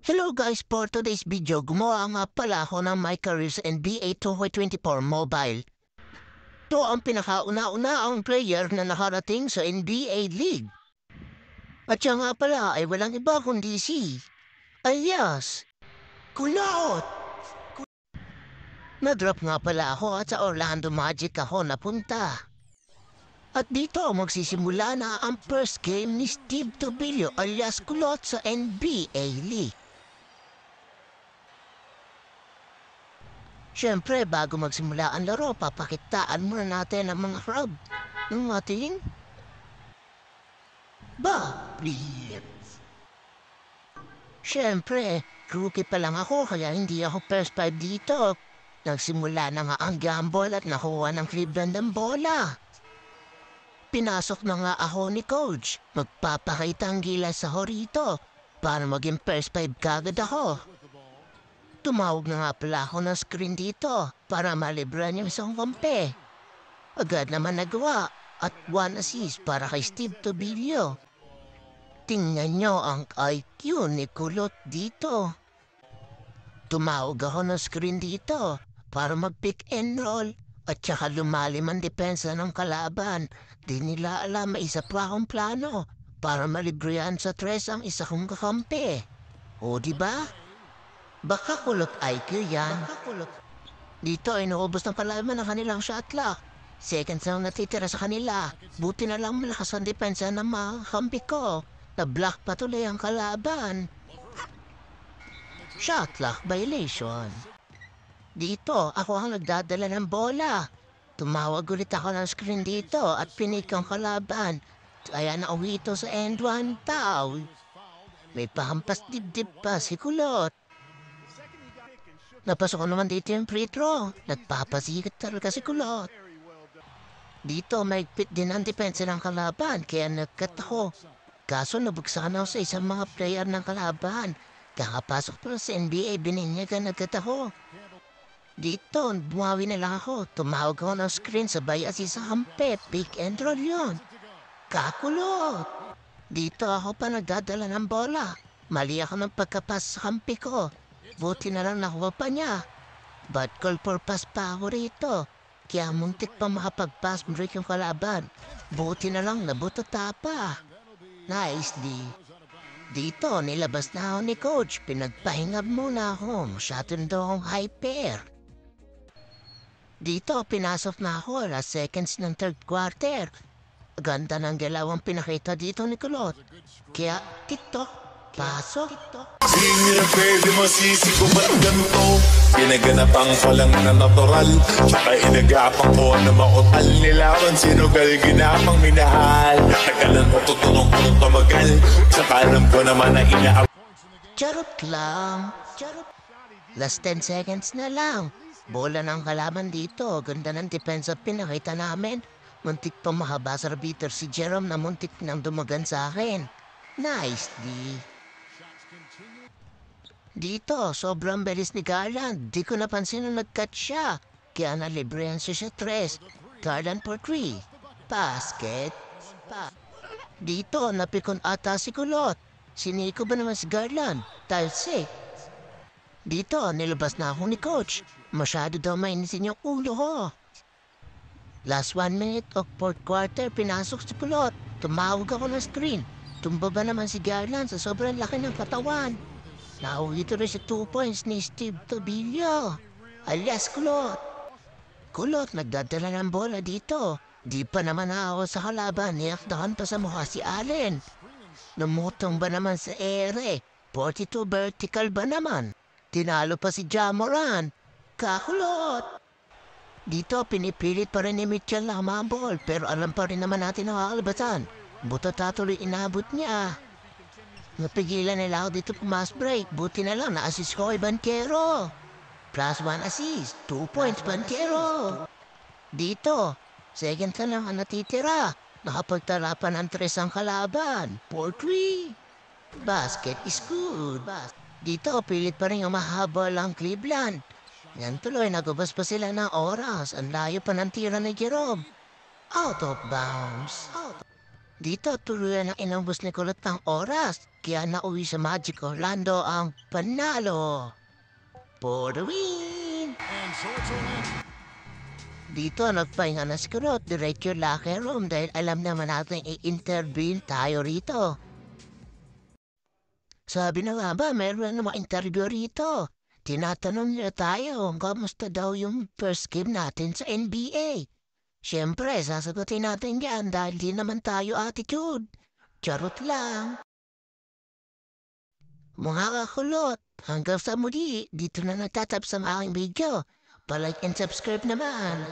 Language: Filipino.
Hello guys, for today's video, gumawa nga pala ako ng My Career sa NBA 2K24 Mobile. Ito ang pinakauna-una ang player na nakarating sa NBA League. At siya nga pala ay walang iba kundi si alias Kulot. Na-drop nga pala ako at sa Orlando Magic ako napunta. At dito magsisimula na ang first game ni Steve Tobillo alias Kulot sa NBA League. Siyempre, bago magsimula ang laro, papakitaan muna natin ang mga crowd ng ating Blitz. Siyempre, rookie pa lang ako kaya hindi ako first five dito. Nagsimula na nga ang gamble at nakuha ng Cleveland ang bola. Pinasok na nga ako ni coach. Magpapakita ang gilas sa horito para maging first five kagad ako. Tumawag na nga pala ako ng screen dito para malibran yung isang kampe. Agad naman nagawa at 1 assist para kay Steve Tobillo. Tingnan nyo ang IQ ni Kulot dito. Tumawag ako ng screen dito para mag-pick and roll at saka lumalim ang depensa ng kalaban. Di nila alam may isa pa akong plano para malibrihan sa tres ang isa kong kakampi. O diba? Baka Kulot IQ yan. Dito ay naubos ng kalaban ng kanilang shot clock. Seconds lang natitira sa kanila. Buti na lang malakas ang depensa ng mga kampi ko. Na-block patuloy ang kalaban. Shot clock violation. Dito, ako ang nagdadala ng bola. Tumawag ulit ako ng screen dito at pinik ang kalaban. Kaya nauwi ito sa end one tao. May pahampas dibdib pa si Kulot. Napasok ko naman dito yung free throw. Nagpapasikat talaga si Kulot. Dito maigpit din ang depensa ng kalaban kaya nagkat ako. Kaso nabugsakan ako sa isang mga player ng kalaban. Kakapasok pa sa NBA, bininyagan agad ako. Dito, bumawi na lang ako. Tumawag ako ng screen sabay assist sa kampe. Pick and roll yun. Kakulot! Dito ako pa nagdadala ng bola. Mali ako ng pagkapas sa kampi ko. Buti na lang nakuha pa niya. Bad call for pass pa ako rito. Kaya muntik pa makapag-pass break yung kalaban. Buti na lang nabutata pa. Nice D. Dito nilabas na ako ni coach. Pinagpahingab muna ako. Masyado na daw akong hyper. Dito pinasok na ako last seconds ng third quarter. Ganda ng galawang pinakita dito ni Kulot. Kaya TikTok. Pasok. Singin ang pwede masisi ko ba't ganito? Pinaganapang palang na natural. Tsaka inagapang ko na mautal. Nilawan sinugal ginapang minahal. Tagalan mo tutunong ko nung tumagal. Tsaka alam ko naman na inaaw. Charot lang. Charot. Last 10 seconds na lang. Bola ng kalaban dito. Ganda ng depensa pinakita namin. Muntik pa mahaba sa arbiter si Jerome na muntik nang dumagan sa akin. Nice D. Dito, sobrang belis ni Garland. Di ko napansin na nag-cut siya. Kaya nalibrehan siya sa tres. Garland for 3. Basket. Dito, napikon ata si Kulot. Siniko ba naman si Garland? Tile 6. Dito, nilabas na ako ni coach. Masyado daw mainisin yung ulo ko. Last 1 minute of fourth quarter, pinasok si Kulot. Tumawag ako ng screen. Tumba ba naman si Garland sa sobrang laki ng katawan. Nauwi ito rin sa 2 points ni Steve Tobillo. Alias Kulot. Kulot, nagdadala ng bola dito. Di pa naman ako sa kalaban. Niyakdahan pa sa mukha si Allen. Namutong ba naman sa ere? 42 vertical ba naman? Tinalo pa si Ja Morant. Kakulot. Dito, pinipilit pa rin ni Mitchell na humabol. Pero alam pa rin naman natin ang kakalabasan. Buto tatuloy inabot niya. Napigilan nila ako dito pumas break. Buti na lang na-assist ko kay Banchero. Plus 1 assist. 2 points Banchero. Dito, second ka lang ang natitira. Nakapagtarapan ng tres ang kalaban. 4-3. Basket is good. Dito, pilit pa rin umahabol ang Cleveland. Yan tuloy, nagubas pa sila ng oras. Ang layo pa ng tira ni Jerome. Out of bounds. Dito tuluyan ang inubos ni Kulot ng oras, kaya nauwi sa Magic Orlando ang panalo. For the win! Dito nagpahinga na si Kulot, direct yung locker room dahil alam naman natin i-interview tayo rito. Sabi na nga ba, meron na interview rito. Tinatanong niya tayo, kamusta daw yung first game natin sa NBA? Siyempre, sasagutin natin yan dahil di naman tayo attitude. Charot lang. Mga kakulot, hanggang sa muli, dito na nagtatap sa aking video. Palike and subscribe naman.